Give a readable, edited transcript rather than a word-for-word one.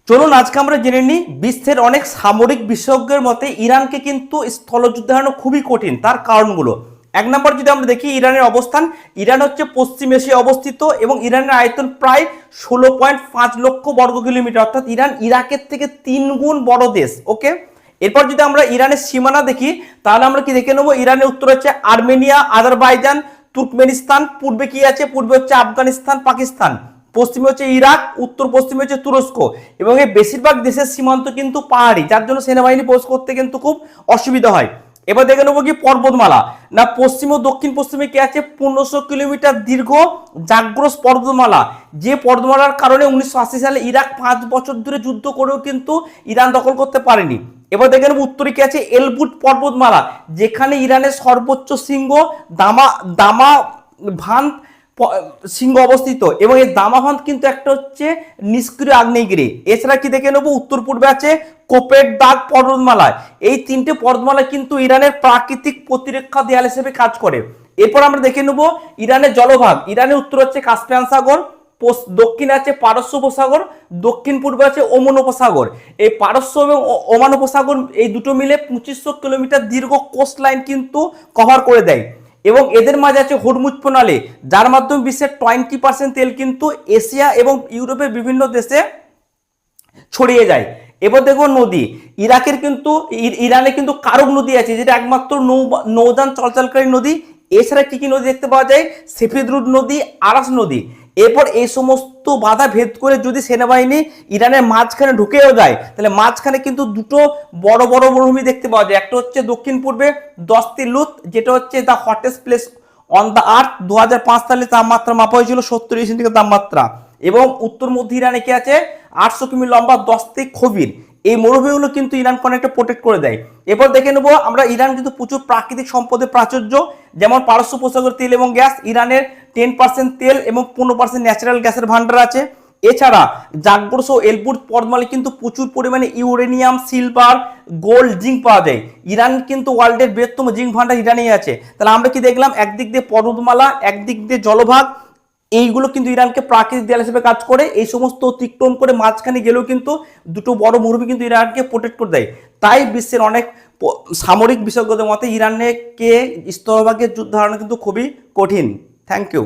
চলুন আজকে আমরা জেনে নিই বিশ্বের অনেক সামরিক বিশেষজ্ঞের মতে ইরানকে কিন্তু স্থলযুদ্ধ হারানো খুবই কঠিন। তার কারণগুলো, এক নম্বর যদি আমরা দেখি ইরানের অবস্থান, ইরান হচ্ছে পশ্চিম এশিয়ায় অবস্থিত এবং ইরানের আয়তন প্রায় 16.5 লক্ষ বর্গ কিলোমিটার, অর্থাৎ ইরান ইরাকের থেকে 3 গুণ বড় দেশ। ওকে, এরপর যদি আমরা ইরানের সীমানা দেখি তাহলে আমরা কি দেখে নেবো, ইরানের উত্তর হচ্ছে আর্মেনিয়া, আজারবাইজান, তুর্কমেনিস্তান, পূর্বে কি আছে, পূর্বে হচ্ছে আফগানিস্তান, পাকিস্তান, পশ্চিমে হচ্ছে ইরাক, উত্তর পশ্চিমে হচ্ছে তুরস্ক এবং এই বেশিরভাগ দেশের সীমান্ত কিন্তু পাহাড়ি, যার জন্য সেনাবাহিনী প্রবেশ করতে কিন্তু খুব অসুবিধা হয়। এবার দেখে নেবো কি পর্বতমালা, না পশ্চিম ও দক্ষিণ পশ্চিমে কি আছে 1500 কিলোমিটার দীর্ঘ জাগ্রস পর্বতমালা, যে পর্বতমালার কারণে 1980 সালে ইরাক 5 বছর ধরে যুদ্ধ করেও কিন্তু ইরান দখল করতে পারেনি। এবার দেখে নেবো উত্তরে কি আছে এলবুট পর্বতমালা, যেখানে ইরানের সর্বোচ্চ শৃঙ্গ দামা ভান সিংহ অবস্থিত এবং এই দামাভান কিন্তু একটা হচ্ছে নিষ্ক্রিয় আগ্নেয়গিরি। এছাড়া কি দেখে নেবো উত্তর পূর্বে আছে কোপেট দাগ পর্বতমালা। এই তিনটে পর্বতমালা কিন্তু ইরানের প্রাকৃতিক প্রতিরক্ষা দেয়াল হিসেবে কাজ করে। এরপর আমরা দেখে নেবো ইরানের জলভাগ, ইরানের উত্তর হচ্ছে কাস্পিয়ান সাগর, দক্ষিণে আছে পারস্য উপসাগর, দক্ষিণ পূর্বে আছে ওমান উপসাগর। এই পারস্য এবং ওমান উপসাগর এই দুটো মিলে 2500 কিলোমিটার দীর্ঘ কোস্ট লাইন কিন্তু কভার করে দেয় এবং এদের মাঝে আছে হরমুজ প্রণালী, যার মাধ্যমে বিশ্বের 20% তেল কিন্তু এশিয়া এবং ইউরোপের বিভিন্ন দেশে ছড়িয়ে যায়। এবার দেখো নদী, ইরাকের কিন্তু ইরানে কিন্তু কারক নদী আছে, যেটা একমাত্র নৌযান চলাচলকারী নদী। এছাড়া কি কি নদী দেখতে পাওয়া যায়, সেফিদ্রুদ নদী, আরাস নদী। এরপর এই সমস্ত বাধা ভেদ করে যদি সেনাবাহিনী ইরানের মাঝখানে ঢুকেও যায়, তাহলে মাঝখানে কিন্তু দুটো বড় বড় মরুভূমি দেখতে পাওয়া যায়। একটা হচ্ছে দক্ষিণ পূর্বে দস্তি লুত, যেটা হচ্ছে the hottest place on the earth, 2005 সালে তাপমাত্রা মাপা হয়েছিল 70 সেন্টিগ্রেড তাপমাত্রা। এবং উত্তর মধ্য ইরানে কি আছে 800 কিমি লম্বা দস্তি খবির। এই মরুভূমিগুলো কিন্তু ইরানকে অনেকটা প্রোটেক্ট করে দেয়। এরপর দেখে নেবো আমরা ইরান কিন্তু প্রচুর প্রাকৃতিক সম্পদের প্রাচুর্য, যেমন পারস্য উপসাগর তেল এবং গ্যাস, ইরানের 10% তেল এবং 15% ন্যাচারাল গ্যাসের ভান্ডার আছে। এছাড়া জাগ্রস ও এলবুট পর্বতমালায় কিন্তু প্রচুর পরিমাণে ইউরেনিয়াম, সিলভার, গোল্ড, জিঙ্ক পাওয়া যায়। ইরান কিন্তু ওয়ার্ল্ডের বৃহত্তম জিঙ্ক ভান্ডার ইরানেই আছে। তাহলে আমরা কি দেখলাম, একদিক দিয়ে পর্বতমালা, একদিক দিয়ে জলভাগ, এইগুলো কিন্তু ইরানকে প্রাকৃতিক দেয়াল হিসেবে কাজ করে। এই সমস্ত অতিক্রম করে মাঝখানে গেলেও কিন্তু দুটো বড় মরুভূমি কিন্তু ইরানকে প্রোটেক্ট করে দেয়। তাই বিশ্বের অনেক সামরিক বিশেষজ্ঞদের মতে ইরানকে স্থলভাগে যুদ্ধ হারানো কিন্তু খুবই কঠিন। Thank you.